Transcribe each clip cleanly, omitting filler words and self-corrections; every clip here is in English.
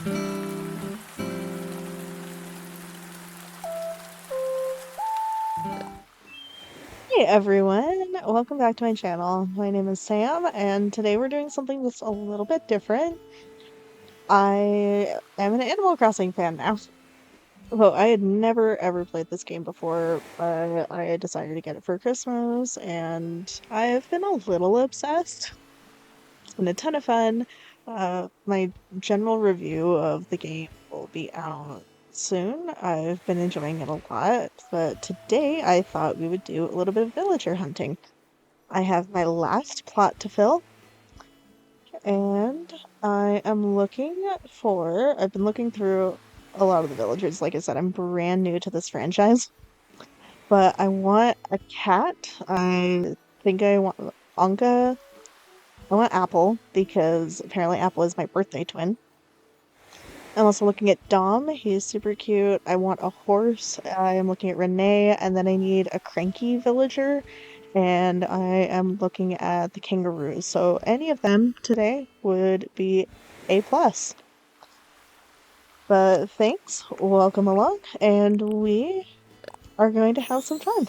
Hey everyone, welcome back to my channel. My name is Sam, and today we're doing something that's a little bit different. I am an Animal Crossing fan now. Well, I had never ever played this game before, but I decided to get it for Christmas, and I've been a little obsessed. It's been a ton of fun. My general review of the game will be out soon. I've been enjoying it a lot, but today I thought we would do a little bit of villager hunting. I have my last plot to fill, and I am I've been looking through a lot of the villagers. Like I said, I'm brand new to this franchise, but I want a cat. I think I want Anka. I want Apple because apparently Apple is my birthday twin. I'm also looking at Dom. He's super cute. I want a horse. I am looking at Renee, and then I need a cranky villager, and I am looking at the kangaroos. So any of them today would be A plus. But thanks, welcome along, and we are going to have some fun.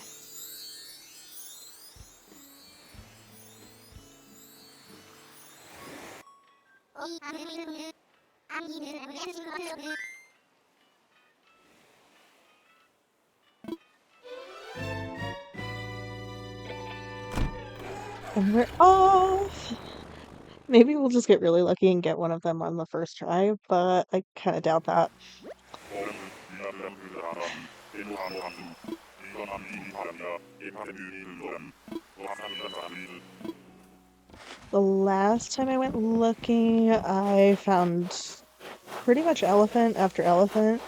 And we're off. Maybe we'll just get really lucky and get one of them on the first try, but I kind of doubt that. The last time I went looking, I found pretty much elephant after elephant,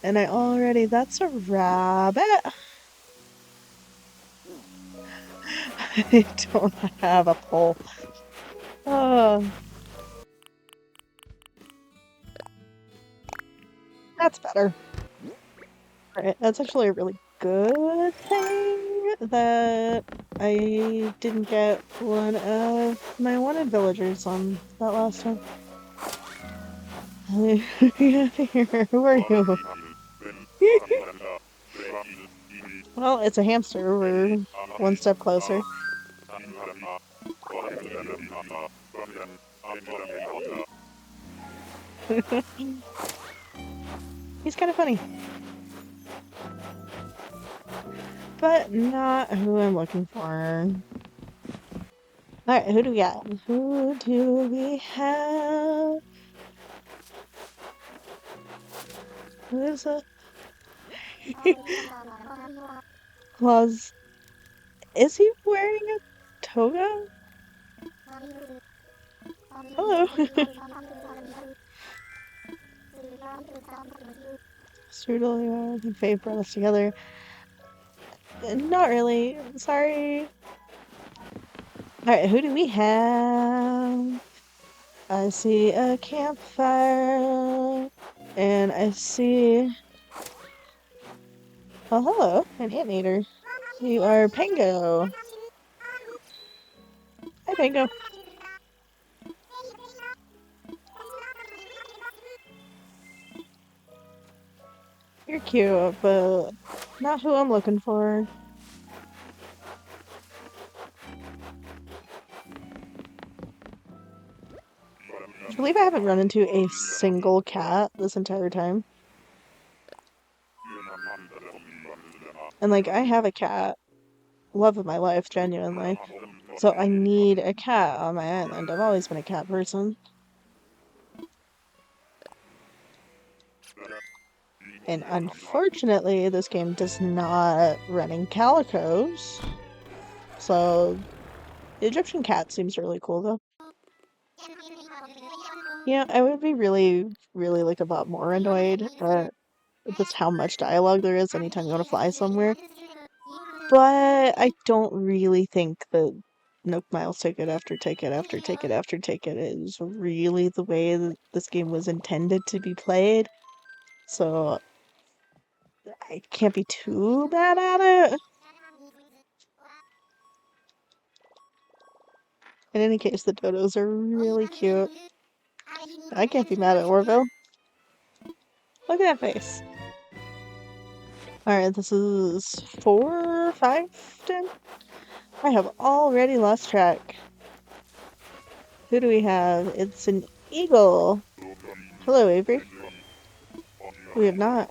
and that's a rabbit. I don't have a pole. Oh, that's better. Alright, that's actually a really good thing that I didn't get one of my wanted villagers on that last time. Get here. Who are you? Well, it's a hamster. We're one step closer. He's kind of funny, but not who I'm looking for. Alright, who do we got? Who do we have? Who is it? Claus. Is he wearing a toga? Hello. Strudel, yeah, the Fae brought us together. Not really. Sorry. Alright, who do we have? I see a campfire. And I see. Oh, hello. An anteater. You are Pango. Hi, Pango. You're cute, but not who I'm looking for. I believe I haven't run into a single cat this entire time. And like, I have a cat. Love of my life, genuinely. So I need a cat on my island. I've always been a cat person. And unfortunately, this game does not run in calicos. So the Egyptian cat seems really cool though. Yeah, I would be really like a lot more annoyed at just how much dialogue there is anytime you want to fly somewhere. But I don't really think that Nook Miles ticket after ticket after ticket after ticket is really the way that this game was intended to be played. So I can't be too bad at it. In any case, the dodos are really cute. I can't be mad at Orville. Look at that face. Alright, this is 4, 5, 10? I have already lost track. Who do we have? It's an eagle. Hello, Avery. We have not.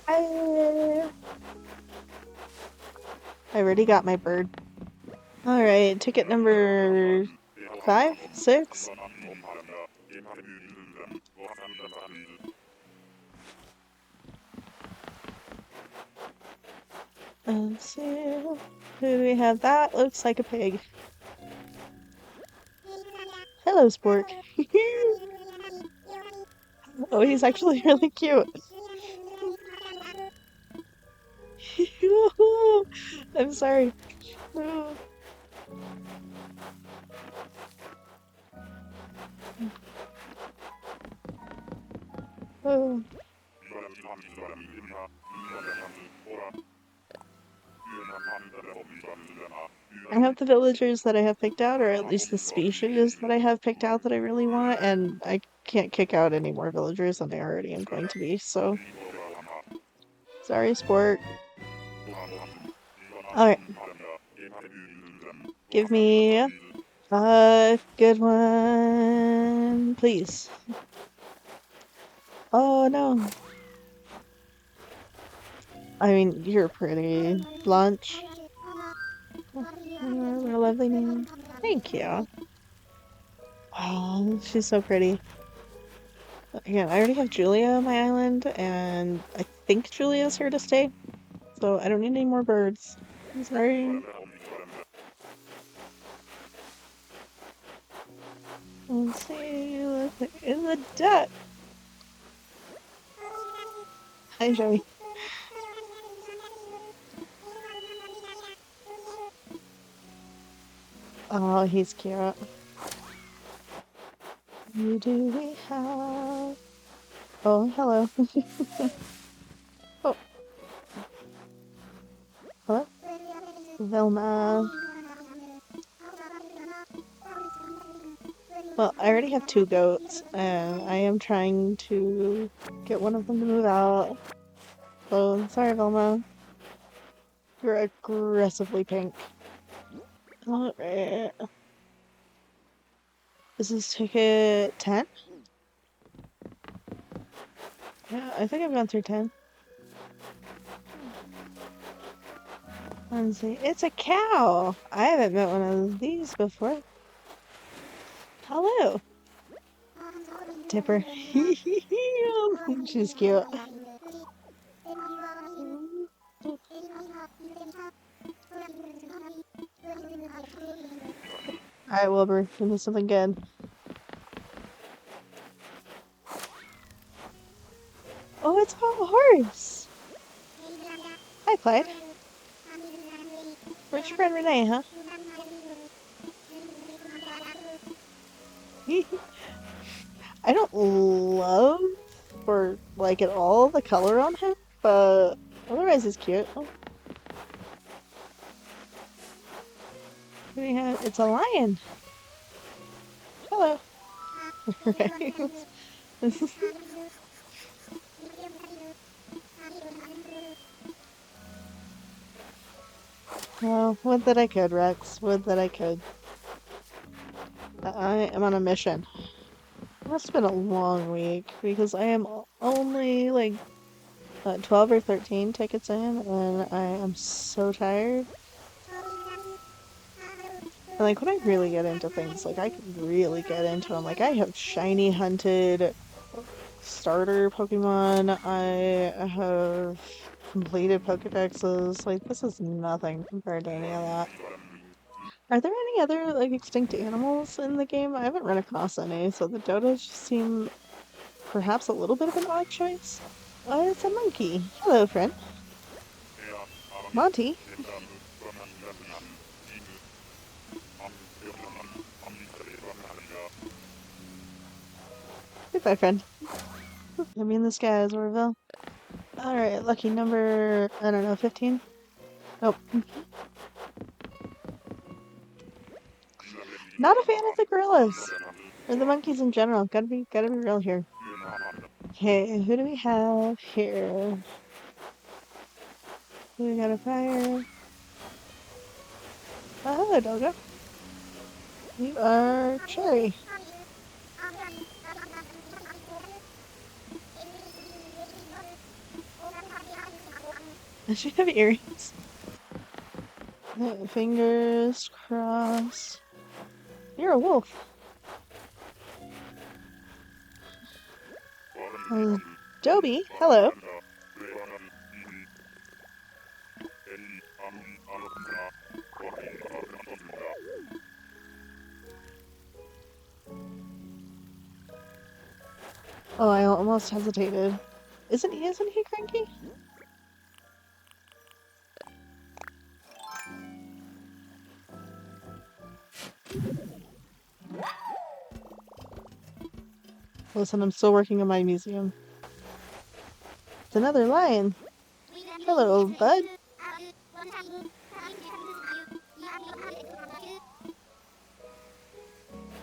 I already got my bird. Alright, ticket number 5, 6. Let's see. Who do we have? That looks like a pig. Hello, Spork. Oh, he's actually really cute. I'm sorry. Oh. Oh. I have the villagers that I have picked out, or at least the species that I have picked out that I really want, and I can't kick out any more villagers than I already am going to be, so. Sorry, Sport. Alright. Give me a good one, please. Oh no. I mean, you're pretty. Lunch. Oh, what a lovely name. Thank you. Oh, she's so pretty. Again, I already have Julia on my island, and I think Julia's here to stay, so I don't need any more birds. I'm sorry. Let's see what's in the deck. Hi, Joey. Oh, he's cute. Who do we have? Oh, hello. Oh, hello? Vilma. Well, I already have 2 goats, and I am trying to get one of them to move out. Oh, sorry, Vilma. You're aggressively pink. Alright. This is ticket 10? Yeah, I think I've gone through 10. Let's see. It's a cow! I haven't met one of these before. Hello! Dipper. She's cute. Alright, Wilbur, give me something good. Oh, it's a horse! Hi, Clyde. Where's your friend Renee, huh? I don't love or like at all the color on him, but otherwise he's cute. Oh, it's a lion. Hello. Right. Well, would that I could, Rex. Would that I could. I am on a mission. It's been a long week because I am only like 12 or 13 tickets in, and I am so tired. And like when I really get into things, like I can really get into them. Like I have shiny hunted starter Pokemon. I have completed Pokedexes. Like this is nothing compared to any of that. Are there any other like extinct animals in the game? I haven't run across any, so the Dodos seem perhaps a little bit of an odd choice. Oh, it's a monkey. Hello, friend. Monty. Goodbye, friend. I mean, this guy is Orville. Alright, lucky number, I don't know, 15? Nope. Not a fan of the gorillas. Or the monkeys in general. Gotta be real here. Okay, who do we have here? We got a fire. Oh, hello, Doggo. You are Cherry. Does she have earrings? Fingers crossed. You're a wolf. Dobie, hello. Oh, I almost hesitated. Isn't he cranky? Listen, I'm still working on my museum. It's another lion. Hello, bud.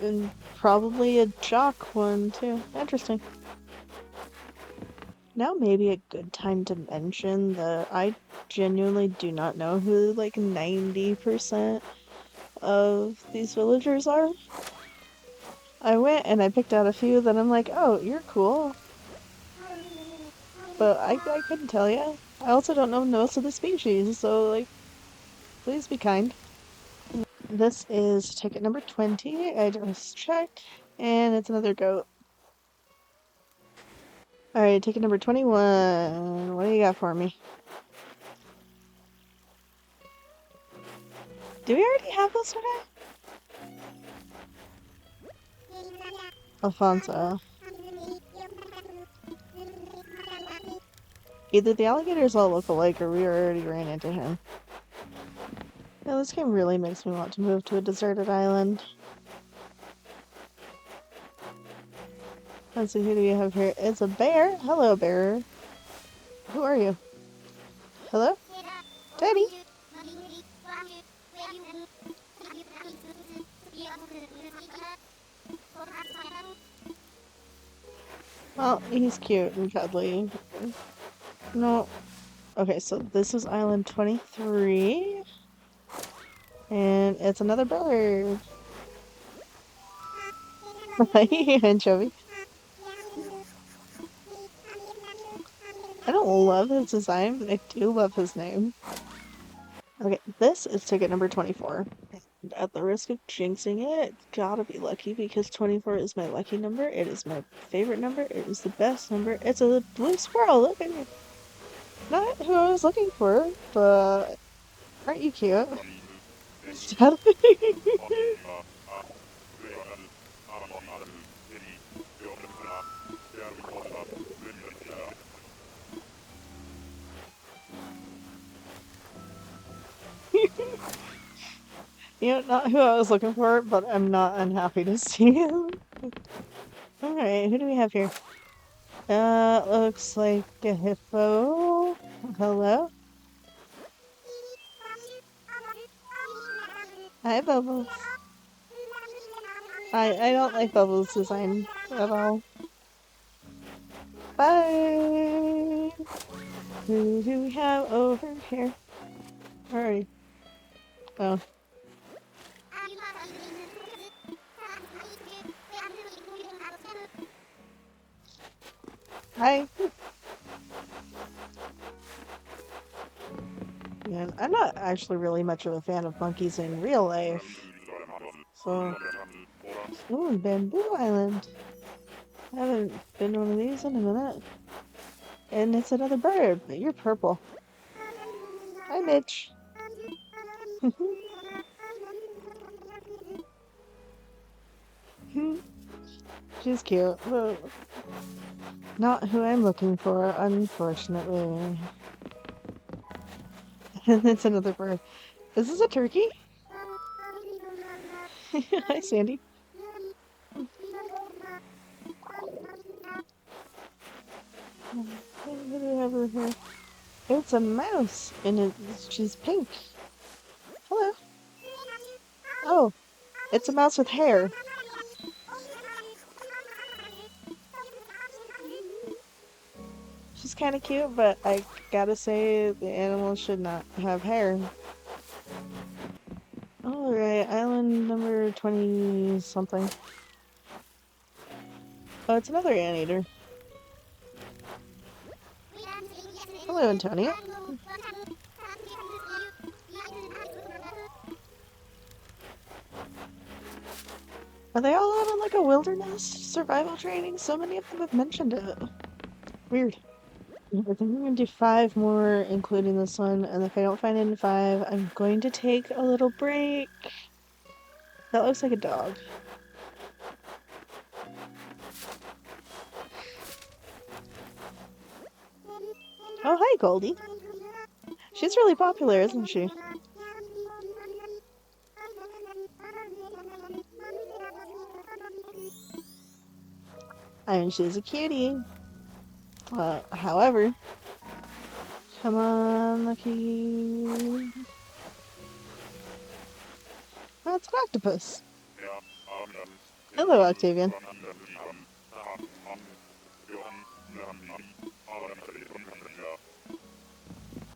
And probably a jock one, too. Interesting. Now maybe a good time to mention that I genuinely do not know who, like, 90% of these villagers are. I went and I picked out a few that I'm like, oh, you're cool. But I couldn't tell you. I also don't know most of the species, so, like, please be kind. This is ticket number 20. I just checked, and it's another goat. Alright, ticket number 21. What do you got for me? Do we already have this today? Alfonso. Either the alligators all look alike or we already ran into him. Yeah, this game really makes me want to move to a deserted island. Let's see, who do we have here? It's a bear. Hello, bear. Who are you? Hello? Teddy? Well, he's cute and cuddly. No. Okay, so this is Island 23. And it's another bird. Hi, anchovy. I don't love his design, but I do love his name. Okay, this is ticket number 24. And at the risk of jinxing it, gotta be lucky because 24 is my lucky number. It is my favorite number. It is the best number. It's a blue squirrel. Look at me. Not who I was looking for, but aren't you cute? Stop. You know, not who I was looking for, but I'm not unhappy to see him. Alright, who do we have here? Looks like a hippo. Hello? Hi, Bubbles. I don't like Bubbles' design at all. Bye! Who do we have over here? Alright. Oh. Hi. Yeah, I'm not actually really much of a fan of monkeys in real life. So. Ooh, Bamboo Island. I haven't been to one of these in a minute. And it's another bird, but you're purple. Hi, Mitch. She's cute. But not who I'm looking for, unfortunately. And it's another bird. Is this a turkey? Hi, Sandy. What do we have over here? It's a mouse, and she's pink. Hello. Oh, It's a mouse with hair. She's kind of cute, but I gotta say the animals should not have hair. Alright, island number 20 something. Oh, it's another anteater. Hello, Antonio. Are they all out on like a wilderness survival training? So many of them have mentioned it. Weird. I think I'm gonna do 5 more, including this one, and if I don't find any 5, I'm going to take a little break. That looks like a dog. Oh, hi, Goldie. She's really popular, isn't she? I mean, she's a cutie. However, come on, Lucky. Oh, it's an octopus. Hello, Octavian.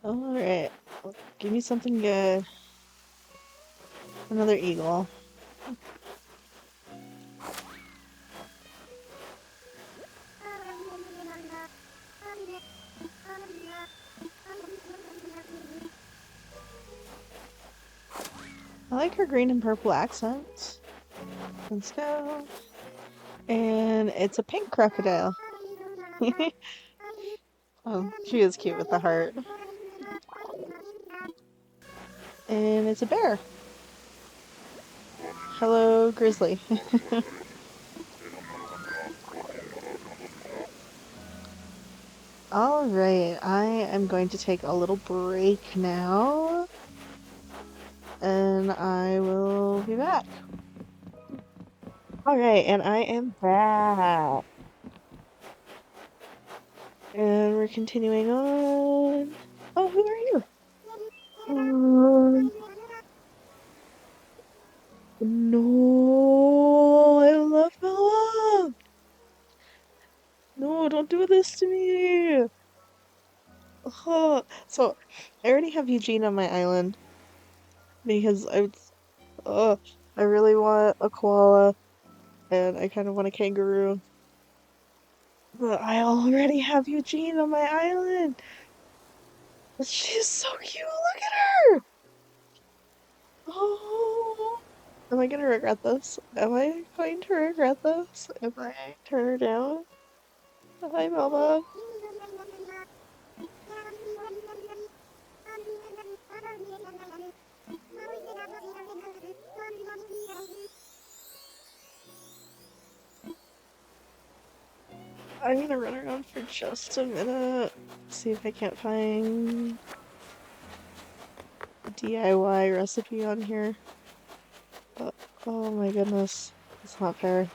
Alright, give me something good. Another eagle. I like her green and purple accents. Let's go. And it's a pink crocodile. Oh, she is cute with the heart. And it's a bear. Hello, grizzly. Alright, I am going to take a little break now. And I will be back. Alright, and I am back. And we're continuing on. Oh, who are you? No, I love Bella. No, don't do this to me. So, I already have Eugene on my island because uh, I really want a koala and I kind of want a kangaroo. But I already have Eugene on my island. She's so cute. Look at her. Oh, am I gonna regret this? Am I going to regret this if I turn her down? Hi, Mama. I'm gonna run around for just a minute, see if I can't find a DIY recipe on here. But, oh my goodness, it's not fair.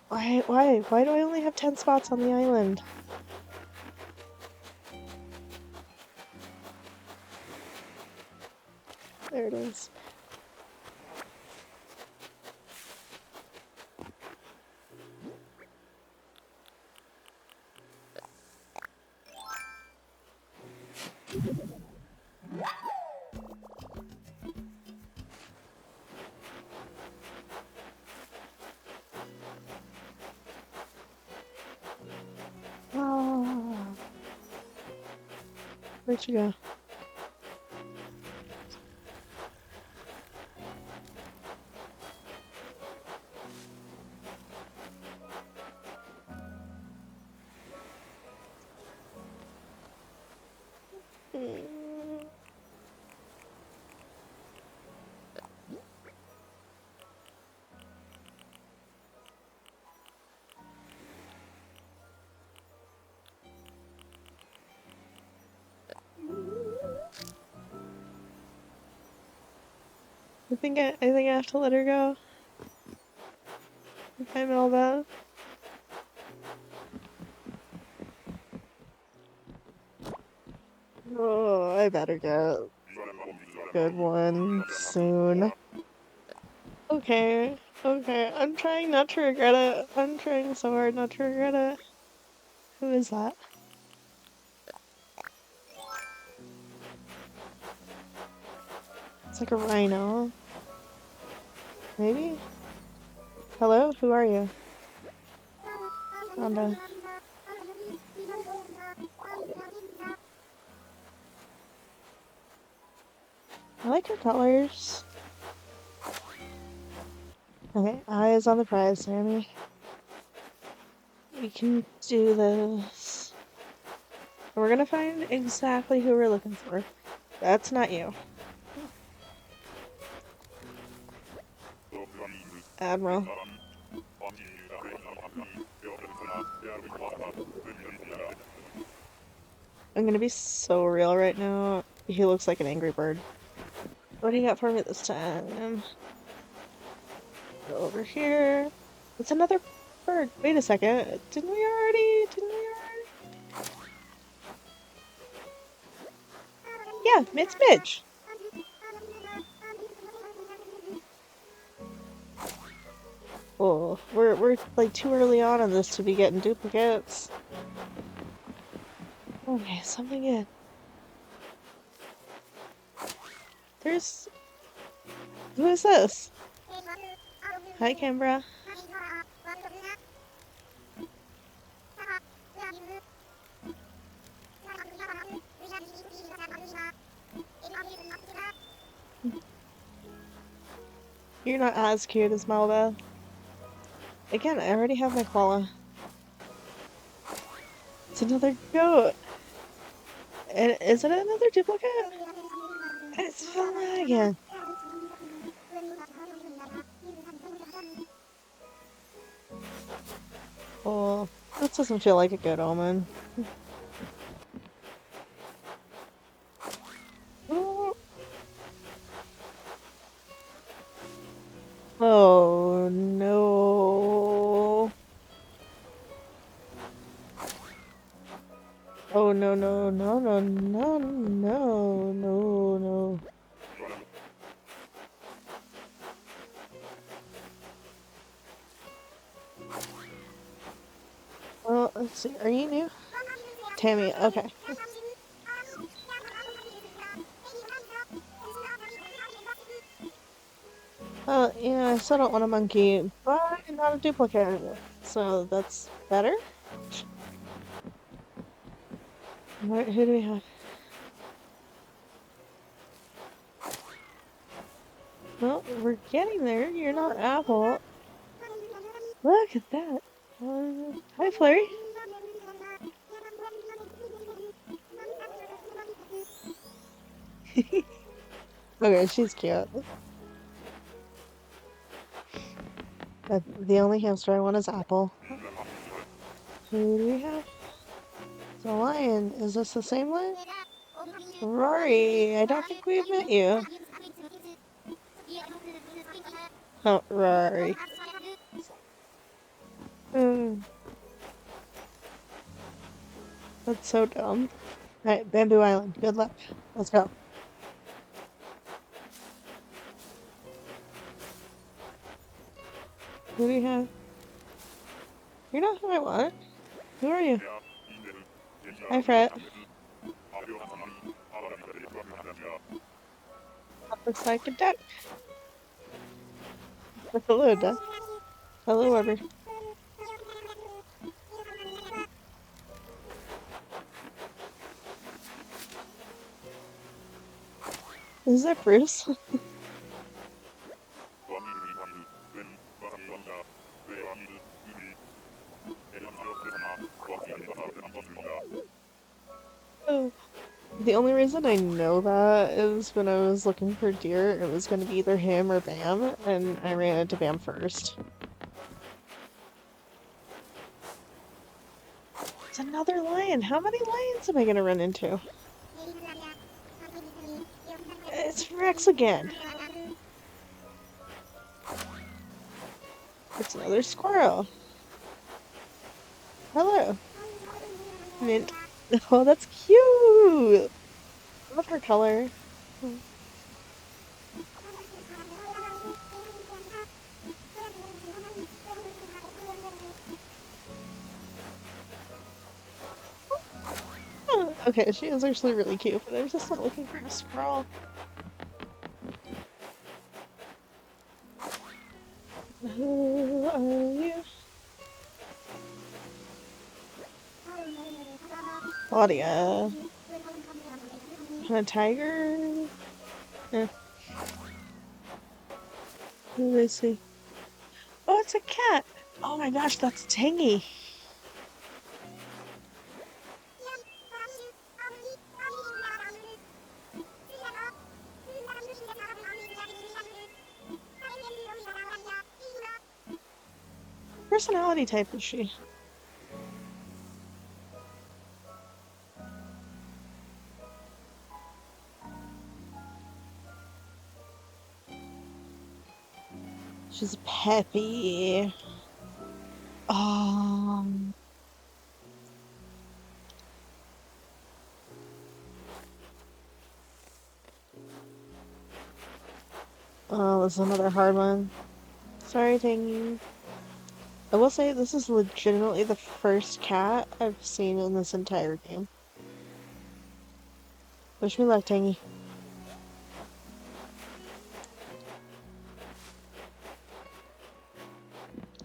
Why do I only have 10 spots on the island? There it is. Ah, where'd you go? Hmm. I think I have to let her go. Hi, Melba. Oh, I better go. good one soon. Okay, okay. I'm trying not to regret it. I'm trying so hard not to regret it. Who is that? It's like a rhino. Maybe? Hello? Who are you? Rhonda. I like your colors. Okay, eyes on the prize, Sammy. We can do this. We're gonna find exactly who we're looking for. That's not you. Admiral. I'm gonna be so real right now. He looks like an angry bird. What do you got for me this time? Go over here. It's another bird. Wait a second. Didn't we already? Yeah, it's Midge. Oh, we're like too early on in this to be getting duplicates. Okay, something good. There's... Who is this? Hi, Canberra. You're not as cute as Melba. Again, I already have my koala. It's another goat. And is it another duplicate? It's Flanagan. Oh, that doesn't feel like a good omen. Oh no. Oh no no no no no no no no. Well, let's see. Are you new? Tammy, okay. Yeah, I still don't want a monkey, but not a duplicate. So that's better. Who do we have? Well, we're getting there. You're not Apple. Look at that. Hi, Flurry. Okay, she's cute. The only hamster I want is Apple. Who do we have? The lion. Is this the same one? Rory, I don't think we've met you. Oh, Rory. Hmm, that's so dumb. Alright, Bamboo Island. Good luck. Let's go. Who do you have? You're not who I want. Who are you? Hi, Fred. That looks like a duck. Hello, duck. Hello, Weber. Is that Bruce? Oh. The only reason I know that is when I was looking for deer, it was going to be either him or Bam, and I ran into Bam first. It's another lion. How many lions am I going to run into? It's Rex again. It's another squirrel. Hello. Mint. Oh, that's cute. I love her color. Okay, she is actually really cute, but I'm just not looking for a squirrel. Who are you? Claudia. A tiger? Eh, who do I see? Oh, it's a cat! Oh my gosh, that's Tangy! Personality type is she? She's peppy. Um, oh, this is another hard one. Sorry, Tangy. I will say this is legitimately the first cat I've seen in this entire game. Wish me luck, Tangy.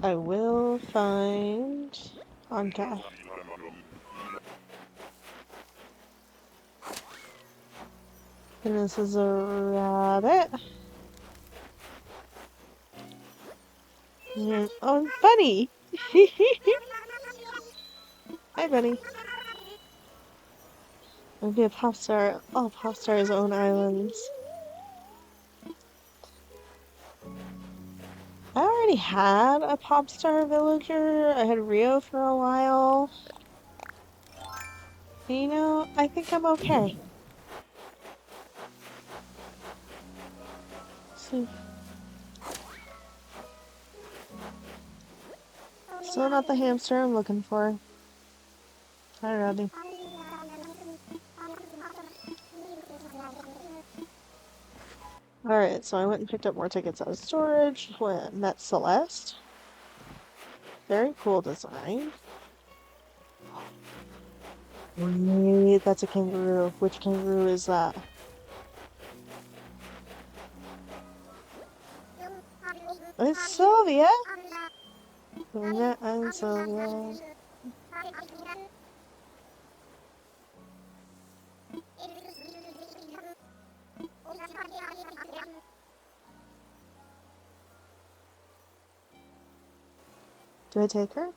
I will find Anka. And this is a rabbit. Oh, Bunny! Hi, Bunny. Maybe a pop star. All pop stars own islands. I already had a pop star villager. I had Rio for a while. You know, I think I'm okay. So, still not the hamster I'm looking for. Hi, Rodney. Alright, so I went and picked up more tickets out of storage. Went met Celeste. Very cool design. Wait, that's a kangaroo. Which kangaroo is that? It's Sylvia! Luna and Sylvia. Do I take her?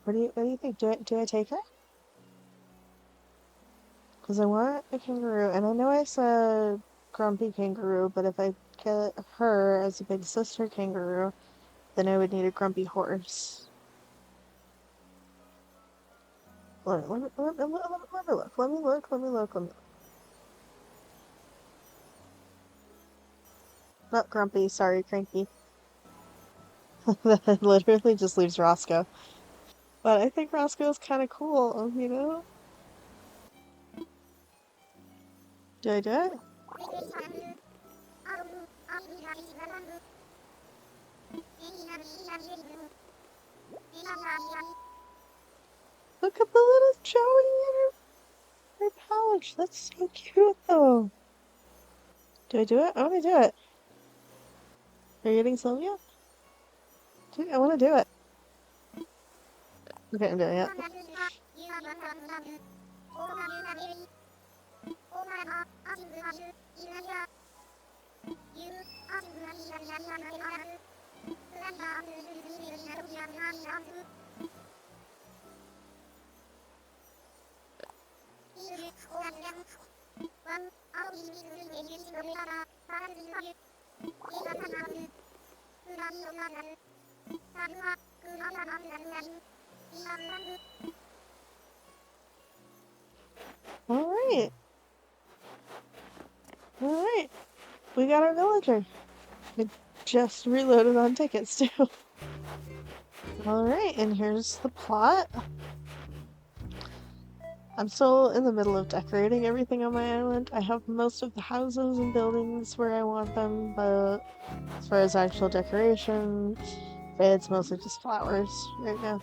What do you think? Do I take her? Because I want a kangaroo, and I know I said grumpy kangaroo, but if I get her as a big sister kangaroo, then I would need a grumpy horse. Let me look. Not grumpy, sorry, cranky. That literally just leaves Roscoe. But I think Roscoe's kind of cool, you know? Do I do it? Look at the little Joey in her pouch. That's so cute, though. Do I do it? I want to do it. Are you getting Sylvia? Dude, I want to do it. Okay, I'm doing it. Alright. Alright. We got our villager. I just reloaded on tickets, too. Alright, and here's the plot. I'm still in the middle of decorating everything on my island. I have most of the houses and buildings where I want them, but as far as actual decoration, it's mostly just flowers right now.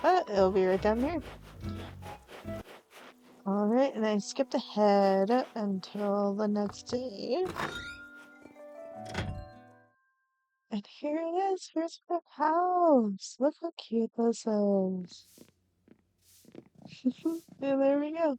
But it'll be right down here. Alright, and I skipped ahead until the next day. And here it is. Here's the house. Look how cute this is. And there we go.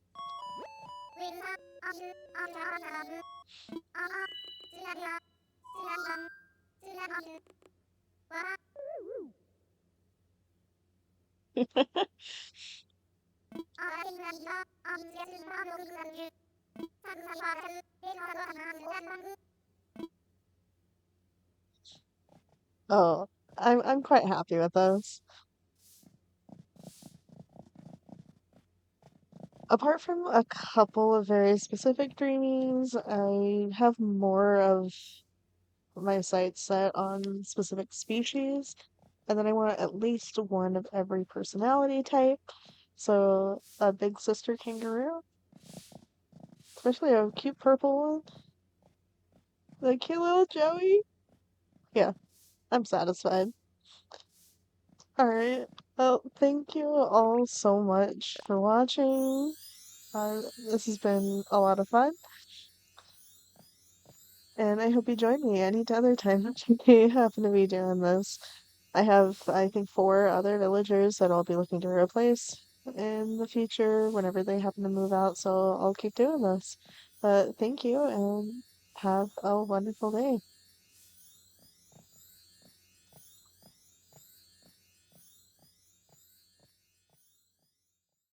Oh, I'm quite happy with this. Apart from a couple of very specific dreamings, I have more of my sights set on specific species, and then I want at least one of every personality type. So a big sister kangaroo, especially a cute purple one, the cute little Joey. Yeah, I'm satisfied. All right. Well, thank you all so much for watching. This has been a lot of fun, and I hope you join me any other time that you happen to be doing this. I have, I think, four other villagers that I'll be looking to replace in the future whenever they happen to move out, so I'll keep doing this. But thank you and have a wonderful day.